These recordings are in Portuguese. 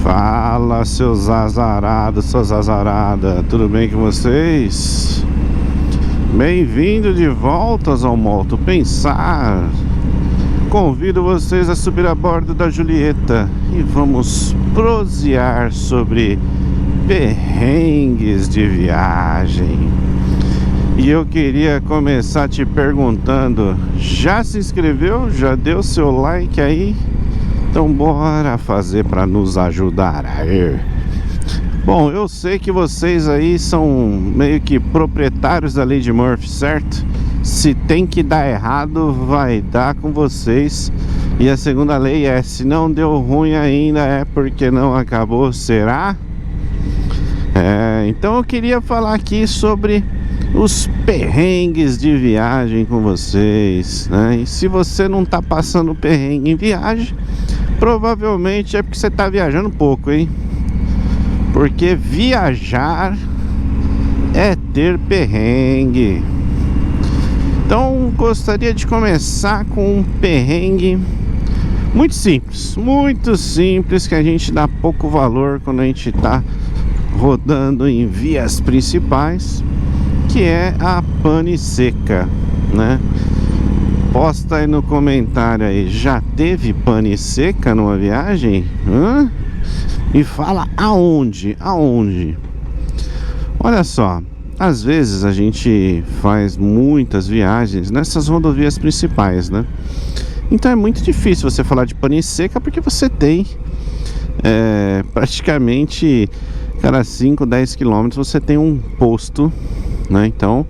Fala, seus azarados, suas azaradas, tudo bem com vocês? Bem-vindo de voltas ao Moto Pensar. Convido vocês a subir a bordo da Julieta e vamos prosear sobre perrengues de viagem. E eu queria começar te perguntando: já se inscreveu? Já deu seu like aí? Então bora fazer para nos ajudar aí. Bom, eu sei que vocês aí são meio que proprietários da lei de Murphy, certo? Se tem que dar errado, vai dar com vocês. E a segunda lei é: se não deu ruim ainda, é porque não acabou, será? Então eu queria falar aqui sobre os perrengues de viagem com vocês, né? E se você não tá passando perrengue em viagem, provavelmente é porque você tá viajando pouco, hein? Porque viajar é ter perrengue. Então gostaria de começar com um perrengue muito simples, que a gente dá pouco valor quando a gente tá rodando em vias principais, que é a pane seca, né? Posta aí no comentário aí, já teve pane seca numa viagem? E fala aonde? Olha só, às vezes a gente faz muitas viagens nessas rodovias principais, né? Então é muito difícil você falar de pane seca, porque você tem praticamente cada 5, 10 quilômetros você tem um posto, né? Então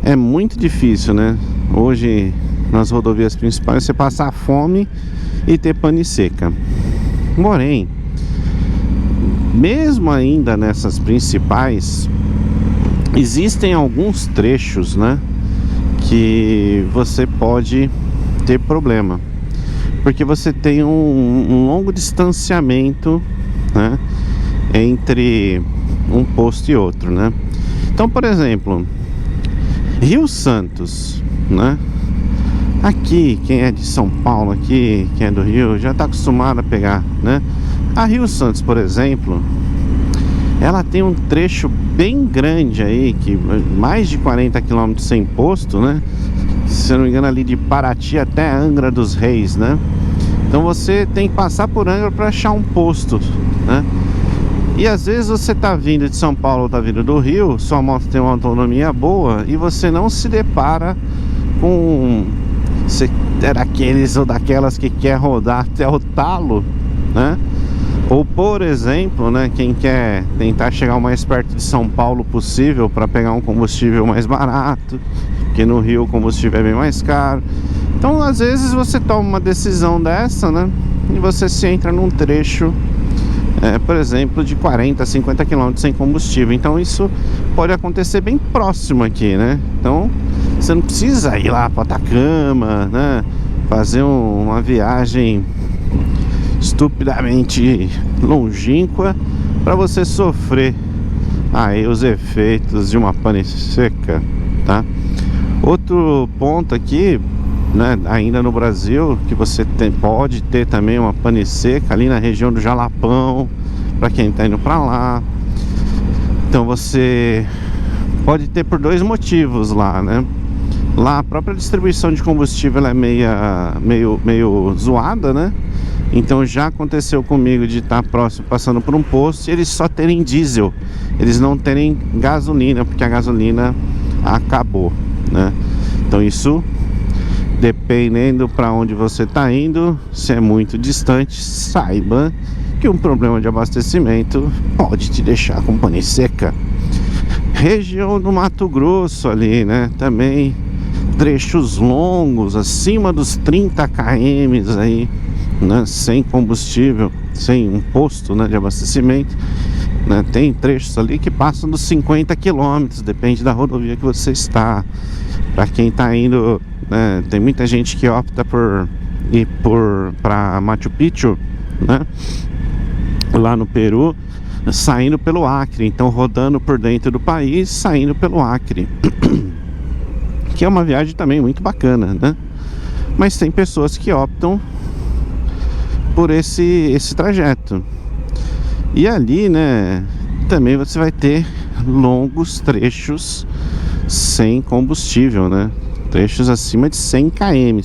é muito difícil, né? Hoje nas rodovias principais você passar fome e ter pane seca. Porém, mesmo ainda nessas principais, existem alguns trechos, né, que você pode ter problema, porque você tem um longo distanciamento, né, entre um posto e outro, né? Então, por exemplo, Rio Santos, né? Aqui, quem é de São Paulo aqui, quem é do Rio, já está acostumado a pegar, né? A Rio Santos, por exemplo, ela tem um trecho bem grande aí, que mais de 40 km sem posto, né? Se eu não me engano, ali de Paraty até Angra dos Reis, né? Então você tem que passar por Angra para achar um posto, né? E às vezes você tá vindo de São Paulo ou tá vindo do Rio, sua moto tem uma autonomia boa e você não se depara com... Você é daqueles ou daquelas que quer rodar até o talo, né? Ou, por exemplo, né, quem quer tentar chegar o mais perto de São Paulo possível para pegar um combustível mais barato, porque no Rio o combustível é bem mais caro. Então, às vezes você toma uma decisão dessa, né, e você se entra num trecho, por exemplo, de 40, 50 km sem combustível. Então isso pode acontecer bem próximo aqui, né? Então você não precisa ir lá para Atacama, né, fazer uma viagem estupidamente longínqua para você sofrer aí os efeitos de uma pane seca, tá? Outro ponto aqui, né, ainda no Brasil, que você pode ter também uma pane seca ali na região do Jalapão, para quem está indo para lá. Então você pode ter por dois motivos lá, né? Lá a própria distribuição de combustível ela é meio zoada, né? Então já aconteceu comigo de estar próximo, passando por um posto e eles só terem diesel, eles não terem gasolina, porque a gasolina acabou, né? Então isso, dependendo para onde você está indo, se é muito distante, saiba que um problema de abastecimento pode te deixar com pane seca. Região do Mato Grosso ali, né? Também trechos longos, acima dos 30 km aí, né, sem combustível, sem um posto, né, de abastecimento, né. Tem trechos ali que passam dos 50 km, depende da rodovia que você está. Para quem está indo, né, tem muita gente que opta por ir para Machu Picchu, né, lá no Peru, saindo pelo Acre, então rodando por dentro do país, saindo pelo Acre, que é uma viagem também muito bacana, né? Mas tem pessoas que optam por esse trajeto. E ali, né, também você vai ter longos trechos sem combustível, né? Trechos acima de 100 km.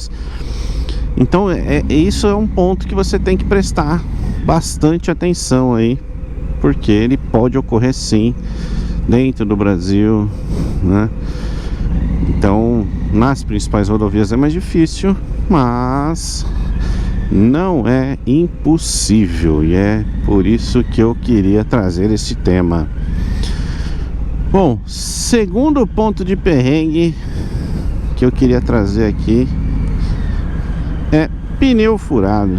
Então, isso é um ponto que você tem que prestar bastante atenção aí, porque ele pode ocorrer sim dentro do Brasil, né? Então, nas principais rodovias é mais difícil, mas não é impossível, e é por isso que eu queria trazer esse tema. Bom, segundo ponto de perrengue que eu queria trazer aqui é pneu furado.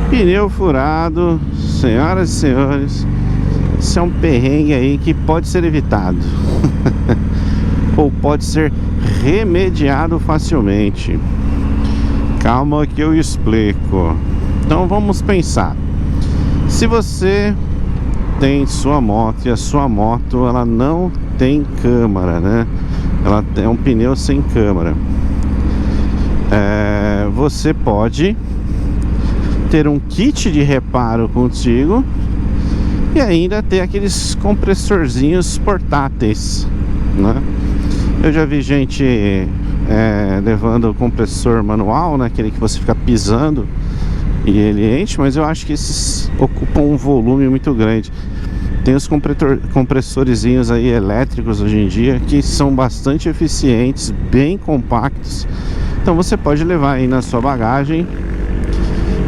Pneu furado, senhoras e senhores, isso é um perrengue aí que pode ser evitado ou pode ser remediado facilmente. Calma que eu explico. Então vamos pensar. Se você tem sua moto e a sua moto ela não tem câmara, né? Ela é um pneu sem câmara. Você pode ter um kit de reparo contigo e ainda ter aqueles compressorzinhos portáteis, né? Eu já vi gente levando o compressor manual, né? Aquele que você fica pisando e ele enche, mas eu acho que esses ocupam um volume muito grande. Tem os compressorzinhos aí elétricos hoje em dia que são bastante eficientes, bem compactos. Então você pode levar aí na sua bagagem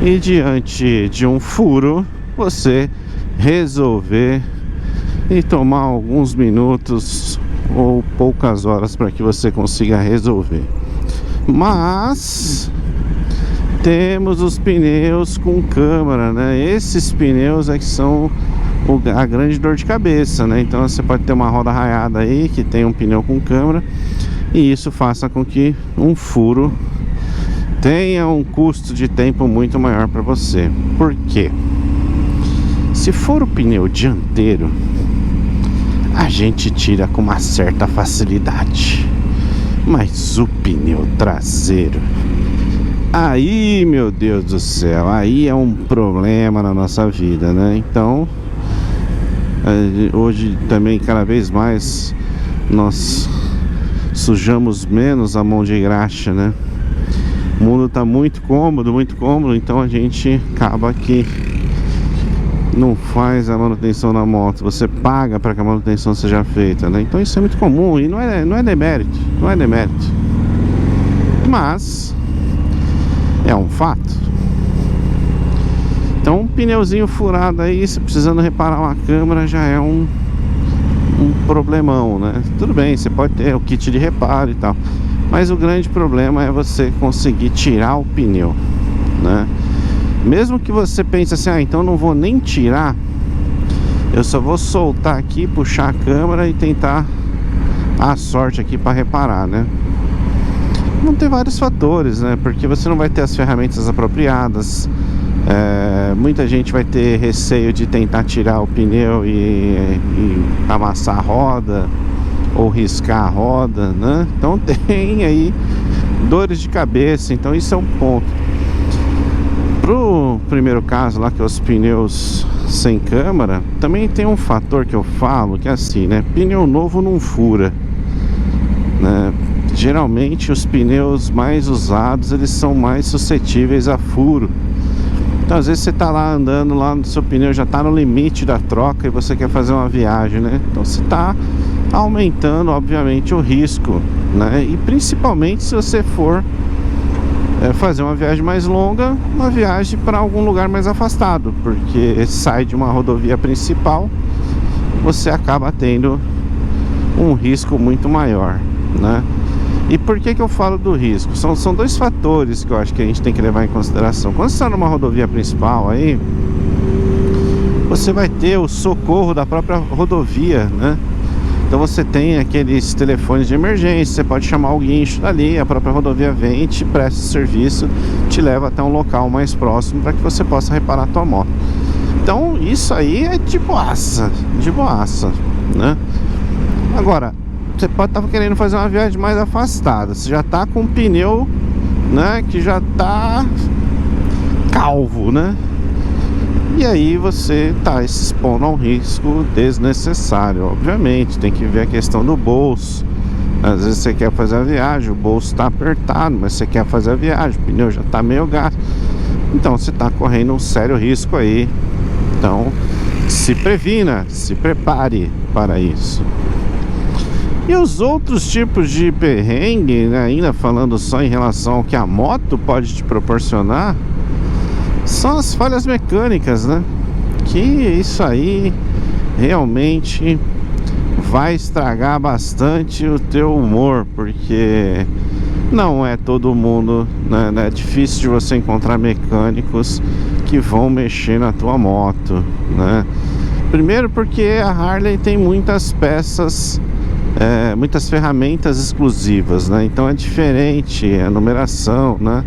e diante de um furo você resolver e tomar alguns minutos ou poucas horas para que você consiga resolver. Mas temos os pneus com câmara, né? Esses pneus é que são a grande dor de cabeça, né? Então você pode ter uma roda raiada aí que tem um pneu com câmara, e isso faça com que um furo tenha um custo de tempo muito maior para você. Por quê? Se for o pneu dianteiro, a gente tira com uma certa facilidade, mas o pneu traseiro, aí, meu Deus do céu, aí é um problema na nossa vida, né? Então, hoje também cada vez mais nós sujamos menos a mão de graxa, né? O mundo tá muito cômodo, então a gente acaba que não faz a manutenção na moto, você paga para que a manutenção seja feita, né? Então isso é muito comum e não é demérito, mas é um fato. Então um pneuzinho furado aí, se precisando reparar uma câmera, já é um problemão, né? Tudo bem, você pode ter o kit de reparo e tal, mas o grande problema é você conseguir tirar o pneu, né? Mesmo que você pense assim, então não vou nem tirar, eu só vou soltar aqui, puxar a câmera e tentar a sorte aqui para reparar, né? Vão ter vários fatores, né? Porque você não vai ter as ferramentas apropriadas. Muita gente vai ter receio de tentar tirar o pneu e amassar a roda ou riscar a roda, né? Então tem aí dores de cabeça. Então isso é um ponto. Pro primeiro caso lá, que é os pneus sem câmara, também tem um fator que eu falo, que é assim, né? Pneu novo não fura, né? Geralmente os pneus mais usados, eles são mais suscetíveis a furo. Então às vezes você tá lá andando, lá no seu pneu já tá no limite da troca e você quer fazer uma viagem, né? Então você tá aumentando, obviamente, o risco, né? E principalmente se você for fazer uma viagem mais longa, uma viagem para algum lugar mais afastado, porque sai de uma rodovia principal, você acaba tendo um risco muito maior, né? E por que eu falo do risco? São dois fatores que eu acho que a gente tem que levar em consideração. Quando você está numa rodovia principal aí, você vai ter o socorro da própria rodovia, né? Então você tem aqueles telefones de emergência, você pode chamar o guincho dali, a própria rodovia vem e te presta serviço, te leva até um local mais próximo para que você possa reparar a tua moto. Então isso aí é de boaça, né? Agora, você pode estar querendo fazer uma viagem mais afastada, você já está com um pneu, né, que já está calvo, né? E aí você está se expondo a um risco desnecessário. Obviamente, tem que ver a questão do bolso. Às vezes você quer fazer a viagem, o bolso está apertado, mas você quer fazer a viagem, o pneu já está meio gasto. Então você está correndo um sério risco aí. Então se previna, se prepare para isso. E os outros tipos de perrengue, né, ainda falando só em relação ao que a moto pode te proporcionar, são as falhas mecânicas, né? Que isso aí realmente vai estragar bastante o teu humor, porque não é todo mundo, né? É difícil de você encontrar mecânicos que vão mexer na tua moto, né? Primeiro porque a Harley tem muitas peças, muitas ferramentas exclusivas, né? Então é diferente a numeração, né?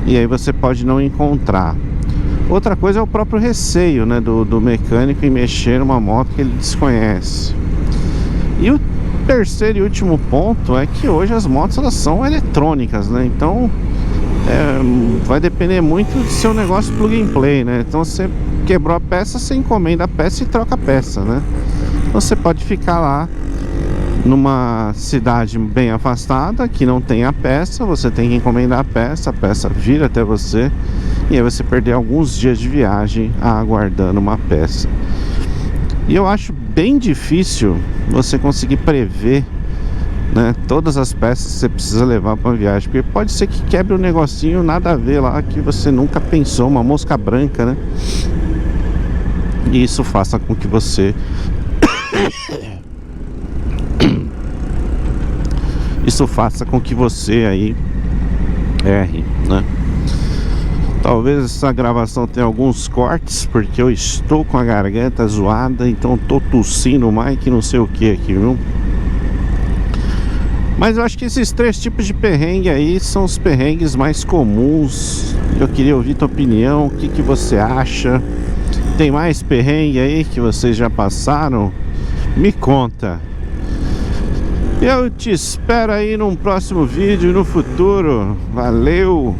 E aí você pode não encontrar. Outra coisa é o próprio receio, né, do mecânico em mexer numa moto que ele desconhece. E o terceiro e último ponto é que hoje as motos elas são eletrônicas, né? Então vai depender muito do seu negócio plug and play, né? Então você quebrou a peça, você encomenda a peça e troca a peça, né? Então você pode ficar lá numa cidade bem afastada que não tem a peça, você tem que encomendar a peça vir até você e aí você perder alguns dias de viagem aguardando uma peça. E eu acho bem difícil você conseguir prever, né, todas as peças que você precisa levar para uma viagem, porque pode ser que quebre um negocinho nada a ver lá que você nunca pensou, uma mosca branca, né? E isso faça com que você aí erre, né? Talvez essa gravação tenha alguns cortes, porque eu estou com a garganta zoada, então tô tossindo mais que não sei o que aqui, viu? Mas eu acho que esses três tipos de perrengue aí são os perrengues mais comuns. Eu queria ouvir tua opinião, o que você acha? Tem mais perrengue aí que vocês já passaram? Me conta. Eu te espero aí num próximo vídeo no futuro. Valeu!